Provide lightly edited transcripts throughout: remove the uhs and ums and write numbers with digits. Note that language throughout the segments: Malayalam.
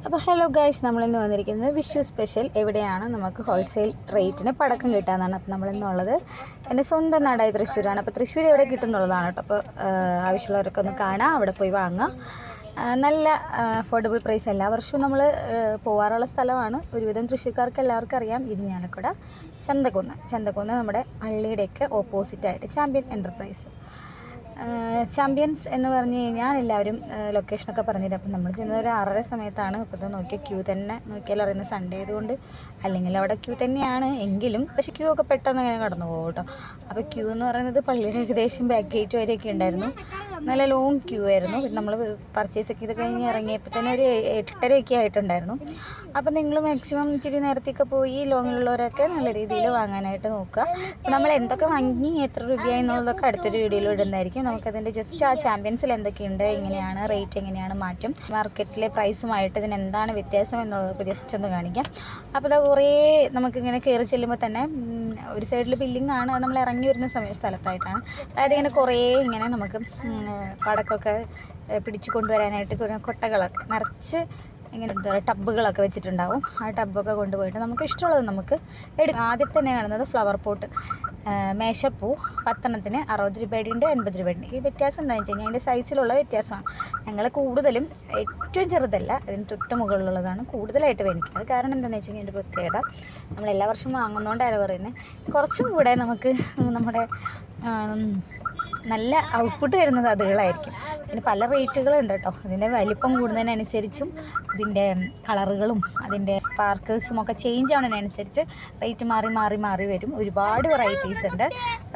അപ്പോൾ ഹലോ ഗൈസ്, നമ്മളിന്ന് വന്നിരിക്കുന്നത് വിഷു സ്പെഷ്യൽ എവിടെയാണ് നമുക്ക് ഹോൾസെയിൽ റേറ്റിന് പടക്കം കിട്ടാമെന്നാണ്. അപ്പോൾ നമ്മളിന്നുള്ളത് എൻ്റെ സ്വന്തം നാടായ തൃശ്ശൂരാണ്. അപ്പോൾ തൃശ്ശൂർ എവിടെ കിട്ടുന്നുള്ളതാണ് കേട്ടോ. അപ്പോൾ ആവശ്യമുള്ളവരൊക്കെ ഒന്ന് കാണാം, അവിടെ പോയി വാങ്ങാം. നല്ല അഫോർഡബിൾ പ്രൈസ്. എല്ലാ വർഷവും നമ്മൾ പോകാറുള്ള സ്ഥലമാണ്. ഒരുവിധം തൃശ്ശൂർക്കാർക്ക് എല്ലാവർക്കും അറിയാം. ഇരിഞ്ഞാലക്കുട ചന്തക്കുന്ന് നമ്മുടെ പള്ളിയുടെയൊക്കെ ഓപ്പോസിറ്റായിട്ട് ചാമ്പ്യൻ എൻ്റർപ്രൈസ്. ചാമ്പ്യൻസ് എന്ന് പറഞ്ഞു കഴിഞ്ഞാൽ എല്ലാവരും ലൊക്കേഷനൊക്കെ പറഞ്ഞിട്ട്, അപ്പം നമ്മൾ ചെന്നത് ഒരു 6:30 സമയത്താണ്. ഇപ്പോൾ നോക്കിയാൽ ക്യൂ തന്നെ, നോക്കിയാൽ അറിയുന്ന സൺഡേ ആയതുകൊണ്ട്, അല്ലെങ്കിൽ അവിടെ ക്യൂ തന്നെയാണ് എങ്കിലും, പക്ഷേ ക്യൂ ഒക്കെ പെട്ടെന്ന് അങ്ങനെ കടന്നു പോകും കേട്ടോ. അപ്പോൾ ക്യൂ എന്ന് പറയുന്നത് പള്ളിയുടെ ഏകദേശം ബാക്ക് ഗേറ്റ് വരെയൊക്കെ ഉണ്ടായിരുന്നു. നല്ല ലോങ് ക്യൂ ആയിരുന്നു. നമ്മൾ പർച്ചേസൊക്കെ ഇത് കഴിഞ്ഞ് ഇറങ്ങിയപ്പോൾ തന്നെ ഒരു 8:30 ആയിട്ടുണ്ടായിരുന്നു. അപ്പോൾ നിങ്ങൾ മാക്സിമം ഇച്ചിരി നേരത്തേക്ക് പോയി ലോങ്ങിലുള്ളവരൊക്കെ നല്ല രീതിയിൽ വാങ്ങാനായിട്ട് നോക്കുക. നമ്മൾ എന്തൊക്കെ വാങ്ങി എത്ര രൂപയായി എന്നുള്ളതൊക്കെ അടുത്തൊരു വീഡിയോയിൽ ഇടുന്നതായിരിക്കും. നമുക്കതിൻ്റെ ജസ്റ്റ് ആ ചാമ്പ്യൻസിൽ എന്തൊക്കെയുണ്ട്, എങ്ങനെയാണ് റേറ്റ്, എങ്ങനെയാണ് മാറ്റം, മാർക്കറ്റിലെ പ്രൈസുമായിട്ട് ഇതിന് എന്താണ് വ്യത്യാസം എന്നുള്ളതൊക്കെ ജസ്റ്റ് ഒന്ന് കാണിക്കാം. അപ്പോൾ അത് കുറേ നമുക്കിങ്ങനെ കയറി ചെല്ലുമ്പോൾ തന്നെ ഒരു സൈഡിൽ ബില്ലിംഗ് ആണ്, നമ്മൾ ഇറങ്ങി വരുന്ന സ്ഥലത്തായിട്ടാണ്. അതായത് ഇങ്ങനെ കുറേ ഇങ്ങനെ നമുക്ക് പടക്കമൊക്കെ പിടിച്ചു കൊണ്ടുവരാനായിട്ട് കൊട്ടകളൊക്കെ നിറച്ച് ഇങ്ങനെ എന്താ പറയുക ടബ്ബുകളൊക്കെ വെച്ചിട്ടുണ്ടാവും. ആ ടബ്ബൊക്കെ കൊണ്ടുപോയിട്ട് നമുക്ക് ഇഷ്ടമുള്ളത് നമുക്ക് എടുക്കാം. ആദ്യം തന്നെ കാണുന്നത് ഫ്ലവർ പോട്ട്, മേശപ്പൂ 10 60 രൂപയുണ്ട്, 80 രൂപയുണ്ട്. ഈ വ്യത്യാസം എന്താണെന്ന് വെച്ച് കഴിഞ്ഞാൽ അതിൻ്റെ സൈസിലുള്ള വ്യത്യാസമാണ്. ഞങ്ങൾ കൂടുതലും ഏറ്റവും ചെറുതല്ല, അതിന് തൊട്ട് മുകളിലുള്ളതാണ് കൂടുതലായിട്ട് മേടിക്കുന്നത്. കാരണം എന്താണെന്ന് വെച്ച് കഴിഞ്ഞാൽ എൻ്റെ പ്രത്യേകത, നമ്മൾ എല്ലാ വർഷവും വാങ്ങുന്നതുകൊണ്ടാണ് പറയുന്നത്, കുറച്ചും കൂടെ നമുക്ക് നമ്മുടെ നല്ല ഔട്ട്പുട്ട് വരുന്നത് അതുകളായിരിക്കും. അതിന് പല റേറ്റുകളുണ്ട് കേട്ടോ. അതിൻ്റെ വലിപ്പം കൂടുന്നതിനനുസരിച്ചും അതിൻ്റെ കളറുകളും അതിൻ്റെ സ്പാർക്കിൾസും ഒക്കെ ചേഞ്ച് ആവുന്നതിനനുസരിച്ച് റേറ്റ് മാറി വരും. ഒരുപാട് വെറൈറ്റീസ് ഉണ്ട്.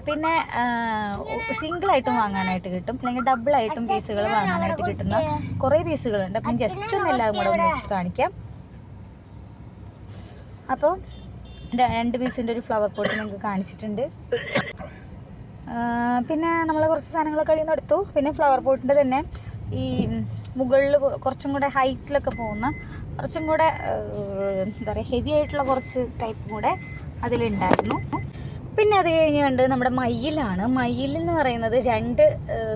പിന്നെ സിംഗിളായിട്ടും വാങ്ങാനായിട്ട് കിട്ടും, അല്ലെങ്കിൽ ഡബിളായിട്ടും പീസുകൾ വാങ്ങാനായിട്ട് കിട്ടുന്ന കുറേ പീസുകളുണ്ട്. അപ്പം ജസ്റ്റ് ഒന്ന് എല്ലാം കൂടെ ഒന്ന് വെച്ച് കാണിക്കാം. അപ്പോൾ 2 പീസിൻ്റെ ഒരു ഫ്ലവർ പോട്ട് നിങ്ങൾക്ക് കാണിച്ചിട്ടുണ്ട്. പിന്നെ നമ്മൾ കുറച്ച് സാധനങ്ങളൊക്കെ കഴിയുന്ന എടുത്തു. പിന്നെ ഫ്ലവർ പോട്ടിൻ്റെ തന്നെ ഈ മുകളിൽ കുറച്ചും കൂടെ ഹൈറ്റിലൊക്കെ പോകുന്ന കുറച്ചും കൂടെ എന്താ പറയുക ഹെവി ആയിട്ടുള്ള കുറച്ച് ടൈപ്പും കൂടെ അതിലുണ്ടായിരുന്നു. പിന്നെ അത് കഴിഞ്ഞുകൊണ്ട് നമ്മുടെ മയിലാണ്. മയിലെന്ന് പറയുന്നത് 2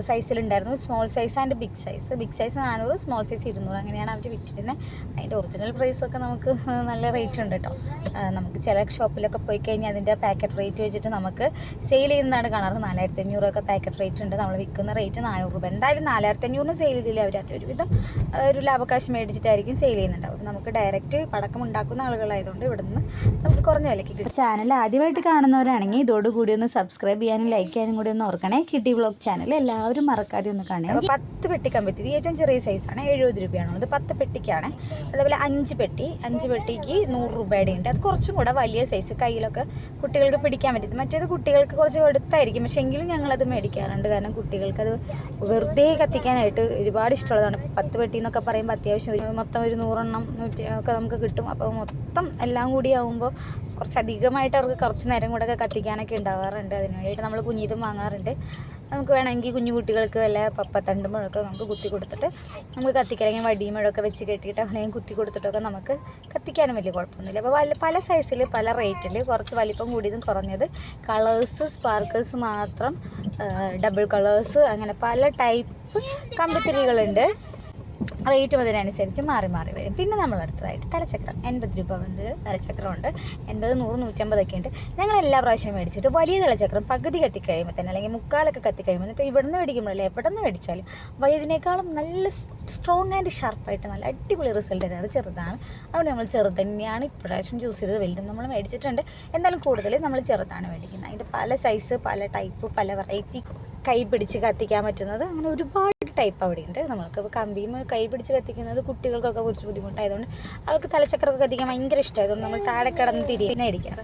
സൈസിലുണ്ടായിരുന്നു, small size and big size. Big size 400, small size 200, അങ്ങനെയാണ് അവർ വിറ്റിരുന്നത്. അതിൻ്റെ ഒറിജിനൽ പ്രൈസൊക്കെ നമുക്ക് നല്ല റേറ്റ് ഉണ്ട് കേട്ടോ. നമുക്ക് ചില ഷോപ്പിലൊക്കെ പോയി കഴിഞ്ഞാൽ അതിൻ്റെ പാക്കറ്റ് റേറ്റ് വെച്ചിട്ട് നമുക്ക് സെയിൽ ചെയ്യുന്നതാണ് കാണാറ്. 4500 പാക്കറ്റ് റേറ്റ് ഉണ്ട്. നമ്മൾ വിൽക്കുന്ന റേറ്റ് 400 രൂപ. എന്തായാലും 4500 സെയിൽ ചെയ്തില്ല അവർ. അത് ഒരുവിധം ഒരു ലാഭക്കാശ് മേടിച്ചിട്ടായിരിക്കും സെയിൽ ചെയ്യുന്നുണ്ടാവും. നമുക്ക് ഡയറക്റ്റ് പടക്കം ഉണ്ടാക്കുന്ന ആളുകളായതുകൊണ്ട് ഇവിടെ നിന്ന് നമുക്ക് കുറഞ്ഞ വിലയ്ക്ക് കിട്ടും. ചാനൽ ആദ്യമായിട്ട് കാണുന്നവരാണെങ്കിൽ ഇതോടുകൂടി ഒന്ന് സബ്സ്ക്രൈബ് ചെയ്യാനും ലൈക്ക് ചെയ്യാനും കൂടി ഒന്ന് ഓർക്കണേ. കിട്ടി വ്ളോഗ് ചാനൽ എല്ലാവരും മറക്കാതെ ഒന്ന് കാണുക. 10 പെട്ടി കമ്പത്തി, ഇത് ഏറ്റവും ചെറിയ സൈസാണ്, 70 രൂപയാണുള്ളത്. 10 പെട്ടിക്കാണ്. അതേപോലെ 5 പെട്ടിക്ക് 100 രൂപയുടെ ഉണ്ട്. അത് കുറച്ചും കൂടെ വലിയ സൈസ്, കയ്യിലൊക്കെ കുട്ടികൾക്ക് പിടിക്കാൻ പറ്റും. മറ്റേത് കുട്ടികൾക്ക് കുറച്ച് എടുത്തായിരിക്കും, പക്ഷേ എങ്കിലും ഞങ്ങളത് മേടിക്കാറുണ്ട്. കാരണം കുട്ടികൾക്കത് വെറുതെ കത്തിക്കാനായിട്ട് ഒരുപാട് ഇഷ്ടമുള്ളതാണ്. 10 പെട്ടി എന്നൊക്കെ പറയുമ്പോൾ അത്യാവശ്യം മൊത്തം ഒരു 100 എണ്ണം 100 ഒക്കെ നമുക്ക് കിട്ടും. അപ്പോൾ മൊത്തം എല്ലാം കൂടി ആകുമ്പോൾ കുറച്ചധികമായിട്ട് അവർക്ക് കുറച്ച് നേരം കൂടെ ഒക്കെ കത്തിക്കാനൊക്കെ ഉണ്ടാവാറുണ്ട്. അതിന് വേണ്ടിയിട്ട് നമ്മൾ കുഞ്ഞിതും വാങ്ങാറുണ്ട്. നമുക്ക് വേണമെങ്കിൽ കുഞ്ഞു കുട്ടികൾക്ക് വല്ല പപ്പത്തണ്ടുമ്പോഴൊക്കെ നമുക്ക് കുത്തി കൊടുത്തിട്ട് നമുക്ക് കത്തിക്കാൻ, അല്ലെങ്കിൽ വടിയുമ്പോഴൊക്കെ വെച്ച് കെട്ടിയിട്ട് അല്ലെങ്കിൽ കുത്തി കൊടുത്തിട്ടൊക്കെ നമുക്ക് കത്തിക്കാനും വലിയ കുഴപ്പമൊന്നുമില്ല. അപ്പോൾ പല സൈസിൽ പല റേറ്റിൽ, കുറച്ച് വലിപ്പം കൂടിയതും കുറഞ്ഞത്, കളേഴ്സ് സ്പാർക്കിൾസ് മാത്രം, ഡബിൾ കളേഴ്സ്, അങ്ങനെ പല ടൈപ്പ് കമ്പിത്തിരികളുണ്ട്. റേറ്റും അതിനനുസരിച്ച് മാറി വരും. പിന്നെ നമ്മൾ അടുത്തതായിട്ട് തലച്ചക്രം, 80 രൂപ വന്നൊരു തലച്ചക്രമുണ്ട്. 80, 100, 150 ഒക്കെ ഉണ്ട്. ഞങ്ങൾ എല്ലാ പ്രാവശ്യം മേടിച്ചിട്ട് വലിയ തലച്ചക്രം പകുതി കത്തിക്കഴിയുമ്പോൾ തന്നെ, അല്ലെങ്കിൽ മുക്കാലൊക്കെ കത്തിക്കഴിയുമ്പോൾ, ഇപ്പോൾ ഇവിടെ നിന്ന് മേടിക്കുമ്പോഴല്ലേ എവിടെ നിന്ന് മേടിച്ചാലും വലുതിനേക്കാളും നല്ല സ്ട്രോങ് ആൻഡ് ഷാർപ്പായിട്ട് നല്ല അടിപൊളി റിസൾട്ട് തന്നെയാണ്. ചെറുതാണ്, അതുകൊണ്ട് നമ്മൾ ചെറുത് തന്നെയാണ് ഇപ്രാവശ്യം ചൂസ് ചെയ്തത്. വലുതും നമ്മൾ മേടിച്ചിട്ടുണ്ട്, എന്നാലും കൂടുതൽ നമ്മൾ ചെറുതാണ് മേടിക്കുന്നത്. അതിൻ്റെ പല സൈസ്, പല ടൈപ്പ്, പല വെറൈറ്റി, കൈ പിടിച്ച് കത്തിക്കാൻ പറ്റുന്നത്, അങ്ങനെ ഒരുപാട് ടൈപ്പ് അവിടെയുണ്ട്. നമ്മൾക്ക് കമ്പിയും കൈ പിടിച്ച് കത്തിക്കുന്നത് കുട്ടികൾക്കൊക്കെ കുറച്ച് ബുദ്ധിമുട്ടായതുകൊണ്ട് അവർക്ക് തലച്ചക്രമൊക്കെ കത്തിക്കാൻ ഭയങ്കര ഇഷ്ടമായതുകൊണ്ട് നമ്മൾ താഴെ കിടന്ന് തിരികെ അടിക്കാറ്.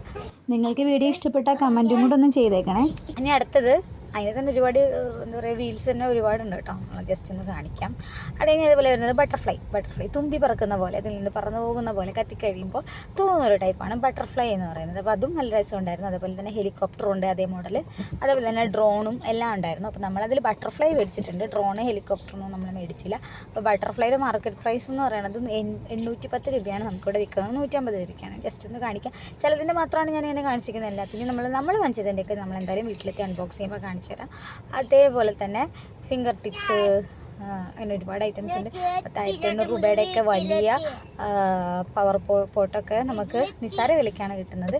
നിങ്ങൾക്ക് വീഡിയോ ഇഷ്ടപ്പെട്ടാൽ കമൻറ്റും കൂടെ ഒന്ന് ചെയ്തേക്കണേ. ഇനി അടുത്തത് അതിന് തന്നെ ഒരുപാട് എന്താ പറയുക വീൽസ് തന്നെ ഒരുപാടുണ്ട് കേട്ടോ. നമ്മൾ ജസ്റ്റ് ഒന്ന് കാണിക്കാം. അത് കഴിഞ്ഞ് അതേപോലെ വരുന്നത് ബട്ടർഫ്ലൈ തുമ്പി പറക്കുന്ന പോലെ, അതിൽ നിന്ന് പറന്നു പോകുന്ന പോലെ കത്തിക്കഴിയുമ്പോൾ തോന്നുന്നൊരു ടൈപ്പാണ് ബട്ടർഫ്ലൈ എന്ന് പറയുന്നത്. അപ്പോൾ അതും നല്ല രസമുണ്ടായിരുന്നു. അതേപോലെ തന്നെ ഹെലികോപ്റ്ററും ഉണ്ട് അതേ മോഡൽ, അതേപോലെ തന്നെ ഡ്രോണും എല്ലാം ഉണ്ടായിരുന്നു. അപ്പോൾ നമ്മളതിൽ ബട്ടർഫ്ലൈ മേടിച്ചിട്ടുണ്ട്, ഡ്രോണ് ഹെലികോപ്റ്ററൊന്നും നമ്മൾ മേടിച്ചില്ല. അപ്പോൾ ബട്ടർഫ്ലൈയുടെ മാർക്കറ്റ് പ്രൈസ് എന്ന് പറയുന്നത് 810 രൂപയാണ്. നമുക്കിവിടെ വിൽക്കുന്നത് 150 രൂപയ്ക്കാണ്. ജസ്റ്റ് ഒന്ന് കാണിക്കാം. ചിലതിൻ്റെ മാത്രമാണ് ഞാൻ ഇങ്ങനെ കാണിച്ചിരിക്കുന്നത്. എല്ലാത്തിനും നമ്മൾ വാങ്ങിച്ചതിൻ്റെയൊക്കെ നമ്മൾ എന്തായാലും വീട്ടിലെത്തി അൺബോക്സ് ചെയ്യുമ്പോൾ കാണിച്ചു തരാം. അതേപോലെ തന്നെ ഫിംഗർ ടിപ്സ്, അങ്ങനെ ഒരുപാട് ഐറ്റംസ് ഉണ്ട്. 10,800 രൂപയുടെയൊക്കെ വലിയ പവർ പോട്ടൊക്കെ നമുക്ക് നിസ്സാര വിലയ്ക്കാണ് കിട്ടുന്നത്.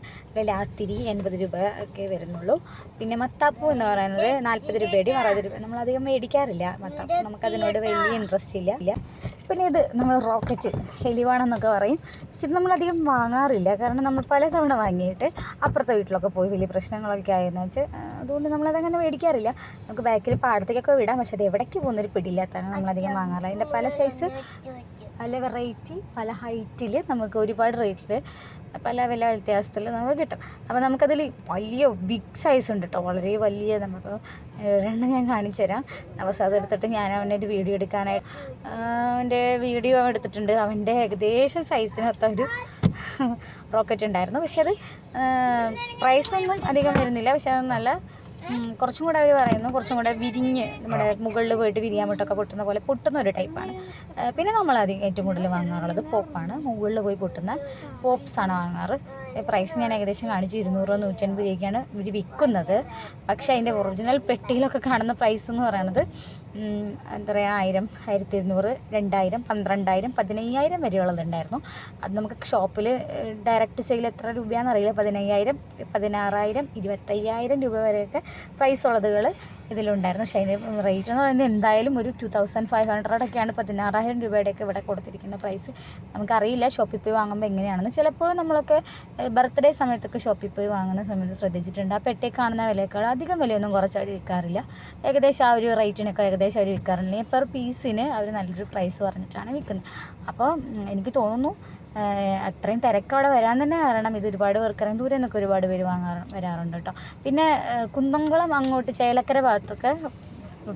ലാത്തിരി 80 രൂപ ഒക്കെ വരുന്നുള്ളൂ. പിന്നെ മത്താപ്പൂ എന്ന് പറയുന്നത് 40 രൂപയുടെയും 60 രൂപ. നമ്മളധികം മേടിക്കാറില്ല മത്താപ്പൂ, നമുക്കതിനോട് വലിയ ഇൻട്രസ്റ്റ് ഇല്ല. പിന്നെ ഇത് നമ്മൾ റോക്കറ്റ് ഹെലിവാണെന്നൊക്കെ പറയും. പക്ഷെ ഇത് നമ്മളധികം വാങ്ങാറില്ല, കാരണം നമ്മൾ പല തവണ വാങ്ങിയിട്ട് അപ്പുറത്തെ വീട്ടിലൊക്കെ പോയി വലിയ പ്രശ്നങ്ങളൊക്കെ ആയെന്ന് വെച്ചാൽ അതുകൊണ്ട് നമ്മളതങ്ങനെ മേടിക്കാറില്ല. നമുക്ക് ബാക്കിൽ പാടത്തേക്കൊക്കെ വിടാം, പക്ഷെ അത് എവിടേക്ക് പോകുന്നൊരു പിടിയില്ലാത്തതാണ് നമ്മളധികം വാങ്ങാറില്ല. അതിൻ്റെ പല സൈസ്, പല വെറൈറ്റി, പല ഹൈറ്റിൽ നമുക്ക് ഒരുപാട് റേറ്റിൽ പല വില വ്യത്യാസത്തിൽ നമുക്ക് കിട്ടും. അപ്പോൾ നമുക്കതിൽ വലിയ ബിഗ് സൈസ് ഉണ്ട് കേട്ടോ, വളരെ വലിയ. നമുക്ക് ഒരെണ്ണം ഞാൻ കാണിച്ചു തരാം. അവസാനം എടുത്തിട്ട് ഞാൻ അവൻ്റെ ഒരു വീഡിയോ എടുക്കാനായിട്ട് അവൻ്റെ വീഡിയോ എടുത്തിട്ടുണ്ട്. അവൻ്റെ ഏകദേശം സൈസിനൊത്ത ഒരു റോക്കറ്റ് ഉണ്ടായിരുന്നു. പക്ഷെ അത് പ്രൈസൊന്നും അധികം വരുന്നില്ല. പക്ഷെ അത് നല്ല കുറച്ചും കൂടെ അവർ പറയുന്നു കുറച്ചും കൂടെ വിരിഞ്ഞ് നമ്മുടെ മുകളിൽ പോയിട്ട് വിരിയാൻ വിട്ടൊക്കെ പൊട്ടുന്ന പോലെ പൊട്ടുന്ന ഒരു ടൈപ്പാണ്. പിന്നെ നമ്മളധികം ഏറ്റവും കൂടുതൽ വാങ്ങാറുള്ളത് പോപ്പാണ്. മുകളിൽ പോയി പൊട്ടുന്ന പോപ്സാണ് വാങ്ങാറ്. പ്രൈസ് ഞാൻ ഏകദേശം കാണിച്ചു 200 150 രൂപയ്ക്കാണ് ഇവർ വിൽക്കുന്നത്. പക്ഷേ അതിൻ്റെ ഒറിജിനൽ പെട്ടിയിലൊക്കെ കാണുന്ന പ്രൈസ് എന്ന് പറയുന്നത് എന്താ പറയുക 1000, 1200, 2000, 12,000, 15,000 വരെയുള്ളതുണ്ടായിരുന്നു. അത് നമുക്ക് ഷോപ്പിൽ ഡയറക്റ്റ് സെയിൽ എത്ര രൂപയാണെന്ന് അറിയില്ല. 15,000, 16,000, 25,000 രൂപ വരെയൊക്കെ പ്രൈസ് ഉള്ളതുകൾ ഇതിലുണ്ടായിരുന്നു. പക്ഷേ അതിൻ്റെ റേറ്റ് എന്ന് പറയുന്നത് എന്തായാലും ഒരു 2,500 16,000 രൂപയുടെയൊക്കെ ഇവിടെ കൊടുത്തിരിക്കുന്ന പ്രൈസ്. നമുക്കറിയില്ല ഷോപ്പിൽ പോയി വാങ്ങുമ്പോൾ എങ്ങനെയാണെന്ന്. ചിലപ്പോൾ നമ്മളൊക്കെ ബർത്ത്ഡേ സമയത്തൊക്കെ ഷോപ്പിൽ പോയി വാങ്ങുന്ന സമയത്ത് ശ്രദ്ധിച്ചിട്ടുണ്ട്, ആ പെട്ടി കാണുന്ന വിലയേക്കാൾ അധികം വിലയൊന്നും കുറച്ച് അവർ വിൽക്കാറില്ല. ഏകദേശം ആ ഒരു റേറ്റിനൊക്കെ ഏകദേശം അവർ വിൽക്കാറില്ല. പെർ പീസിന് അവർ നല്ലൊരു പ്രൈസ് പറഞ്ഞിട്ടാണ് വിൽക്കുന്നത്. അപ്പോൾ എനിക്ക് തോന്നുന്നു അത്രയും തിരക്ക് അവിടെ വരാൻ തന്നെ കാരണം ഇത് ഒരുപാട് പേർക്കറിയാം. ദൂരെ നിന്നൊക്കെ ഒരുപാട് പേര് വരാറുണ്ട് കേട്ടോ. പിന്നെ കുന്നംകുളം അങ്ങോട്ട് ചേലക്കര ഭാഗത്തൊക്കെ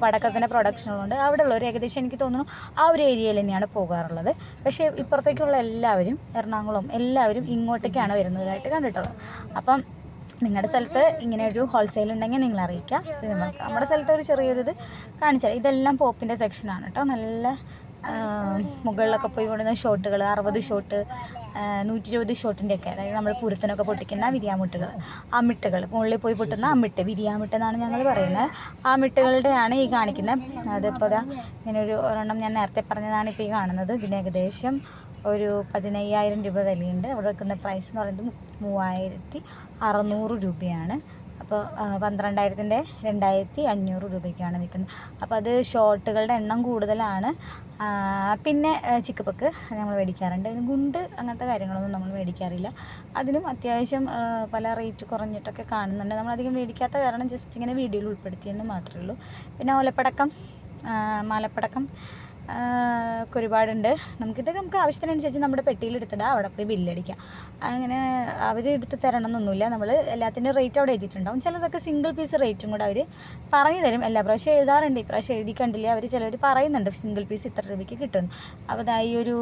പടക്കത്തിൻ്റെ പ്രൊഡക്ഷനുകളുണ്ട്. അവിടെ ഉള്ളവർ ഏകദേശം എനിക്ക് തോന്നുന്നു ആ ഒരു ഏരിയയിൽ തന്നെയാണ് പോകാറുള്ളത്. പക്ഷേ ഇപ്പുറത്തേക്കുള്ള എല്ലാവരും എറണാകുളം എല്ലാവരും ഇങ്ങോട്ടേക്കാണ് വരുന്നതായിട്ട് കണ്ടിട്ടുള്ളത്. അപ്പം നിങ്ങളുടെ സ്ഥലത്ത് ഇങ്ങനെ ഒരു ഹോൾസെയിൽ ഉണ്ടെങ്കിൽ നിങ്ങൾ അറിയിക്കാം. നമ്മുടെ സ്ഥലത്ത് ഒരു ചെറിയൊരു ഇത് കാണിച്ചാൽ ഇതെല്ലാം പോപ്പിൻ്റെ സെക്ഷനാണ് കേട്ടോ. നല്ല മുകളിലൊക്കെ പോയി കൊണ്ടുവന്ന ഷോട്ടുകൾ 60 ഷോട്ട് 120 ഷോട്ടിൻ്റെയൊക്കെ, അതായത് നമ്മൾ പുരത്തിനൊക്കെ പൊട്ടിക്കുന്ന വിരിയാമിട്ടുകൾ, അമിട്ടുകൾ മുകളിൽ പോയി പൊട്ടുന്ന അമിട്ട്, വിരിയാമിട്ടെന്നാണ് ഞങ്ങൾ പറയുന്നത്. ആ മിട്ടുകളുടെയാണ് ഈ കാണിക്കുന്നത്. അതിപ്പോൾ ഇങ്ങനെ ഒരെണ്ണം ഞാൻ നേരത്തെ പറഞ്ഞതാണ് ഇപ്പോൾ ഈ കാണുന്നത്. ഇതിന് ഏകദേശം ഒരു 15,000 രൂപ വിലയുണ്ട്. അവിടെ വെക്കുന്ന പ്രൈസ് എന്ന് പറയുന്നത് 3,600 രൂപയാണ്. അപ്പോൾ 12,000-ൻ്റെ 2,500 രൂപയ്ക്കാണ് വിൽക്കുന്നത്. അപ്പോൾ അത് ഷോട്ടുകളുടെ എണ്ണം കൂടുതലാണ്. പിന്നെ ചിക്കപ്പക്ക് നമ്മൾ മേടിക്കാറുണ്ട്. അതിന് ഗുണ്ട് അങ്ങനത്തെ കാര്യങ്ങളൊന്നും നമ്മൾ മേടിക്കാറില്ല. അതിനും അത്യാവശ്യം പല റേറ്റ് കുറഞ്ഞിട്ടൊക്കെ കാണുന്നുണ്ട്. നമ്മളധികം മേടിക്കാത്ത കാരണം ജസ്റ്റ് ഇങ്ങനെ വീഡിയോയിൽ ഉൾപ്പെടുത്തിയെന്ന് മാത്രമേ ഉള്ളൂ. പിന്നെ ഓലപ്പടക്കം, മാലപ്പടക്കം ഒക്കെ ഒരുപാടുണ്ട്. നമുക്ക് ആവശ്യത്തിനനുസരിച്ച് നമ്മുടെ പെട്ടിയിൽ എടുത്തിടാം, അവിടെ പോയി ബില്ലടിക്കാം. അങ്ങനെ അവർ എടുത്ത് തരണം എന്നൊന്നുമില്ല. നമ്മൾ എല്ലാത്തിൻ്റെ റേറ്റ് അവിടെ എഴുതിയിട്ടുണ്ടാവും. ചിലതൊക്കെ സിംഗിൾ പീസ് റേറ്റും കൂടെ അവർ പറഞ്ഞു തരും. എല്ലാ പ്രാവശ്യം എഴുതാറുണ്ട്, ഇപ്രാവശ്യം എഴുതി കണ്ടില്ല. അവർ ചിലർ പറയുന്നുണ്ട് സിംഗിൾ പീസ് ഇത്ര രൂപയ്ക്ക് കിട്ടുന്നു. അപ്പോൾ അതായി ഒരു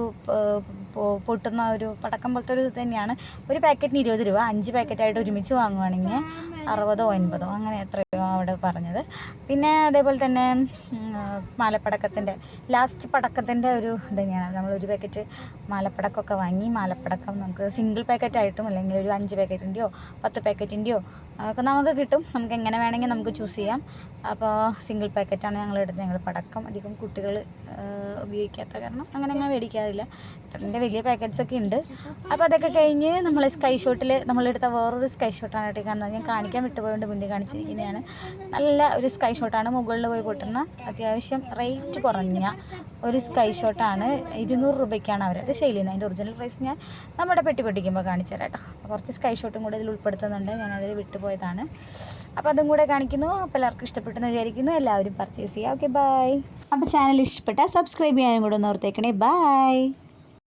പൊട്ടുന്ന ഒരു പടക്കം പോലത്തെ ഒരു ഇത് തന്നെയാണ്. ഒരു പാക്കറ്റിന് 20 രൂപ, 5 പാക്കറ്റായിട്ട് ഒരുമിച്ച് വാങ്ങുവാണെങ്കിൽ 60 50 അങ്ങനെ എത്രയോ അവിടെ പറഞ്ഞത്. പിന്നെ അതേപോലെ തന്നെ മാലപ്പടക്കത്തിൻ്റെ ലാസ്റ്റ് പടക്കത്തിൻ്റെ ഒരു ഇത് തന്നെയാണ്. നമ്മളൊരു പാക്കറ്റ് മാലപ്പടക്കമൊക്കെ വാങ്ങി, മാലപ്പടക്കം നമുക്ക് സിംഗിൾ പാക്കറ്റായിട്ടും അല്ലെങ്കിൽ ഒരു 5 പാക്കറ്റിൻ്റെയോ 10 പാക്കറ്റിൻ്റെയോ ഒക്കെ നമുക്ക് കിട്ടും. നമുക്ക് എങ്ങനെ വേണമെങ്കിൽ നമുക്ക് ചൂസ് ചെയ്യാം. അപ്പോൾ സിംഗിൾ പാക്കറ്റാണ് ഞങ്ങളെടുത്ത്. ഞങ്ങൾ പടക്കം അധികം കുട്ടികൾ ഉപയോഗിക്കാത്ത കാരണം അങ്ങനെ മേടിക്കാറില്ല. അതിൻ്റെ വലിയ പാക്കറ്റ്സൊക്കെ ഉണ്ട്. അപ്പോൾ അതൊക്കെ കഴിഞ്ഞ് നമ്മൾ സ്കൈ ഷോട്ടിൽ നമ്മളെടുത്ത വേറൊരു സ്കൈ ഷോട്ടാണ് കേട്ടോ കാണുന്നത്. ഞാൻ കാണിക്കാൻ വിട്ടുപോയതുകൊണ്ട് മുന്നേ കാണിച്ചിരിക്കുന്നതാണ്. നല്ല ഒരു സ്കൈ ഷോട്ടാണ്. മുകളിൽ പോയി പൊട്ടുന്ന അത്യാവശ്യം റേറ്റ് കുറഞ്ഞ ഒരു സ്കൈ ഷോട്ടാണ്. 200 രൂപയ്ക്കാണ് അവരത് സെയിൽ ചെയ്യുന്നത്. അതിൻ്റെ ഒറിജിനൽ പ്രൈസ് ഞാൻ നമ്മുടെ പെട്ടി പൊട്ടിക്കുമ്പോൾ കാണിച്ചു തരാം കേട്ടോ. കുറച്ച് സ്കൈ ഷോട്ടും കൂടെ ഇതിൽ ഉൾപ്പെടുത്തുന്നുണ്ട്. ഞാനതിൽ വിട്ടുപോയതാണ്. അപ്പോൾ അതും കൂടെ കാണിക്കുന്നു. അപ്പോൾ എല്ലാവർക്കും ഇഷ്ടപ്പെട്ടെന്ന് വിചാരിക്കുന്നു. എല്ലാവരും പർച്ചേസ് ചെയ്യുക. Okay, bye. അപ്പോൾ ചാനൽ ഇഷ്ടപ്പെട്ടാൽ സബ്സ്ക്രൈബ് ചെയ്യാനും കൂടെ ഒന്ന് ഓർത്തേക്കണേ. ബൈ.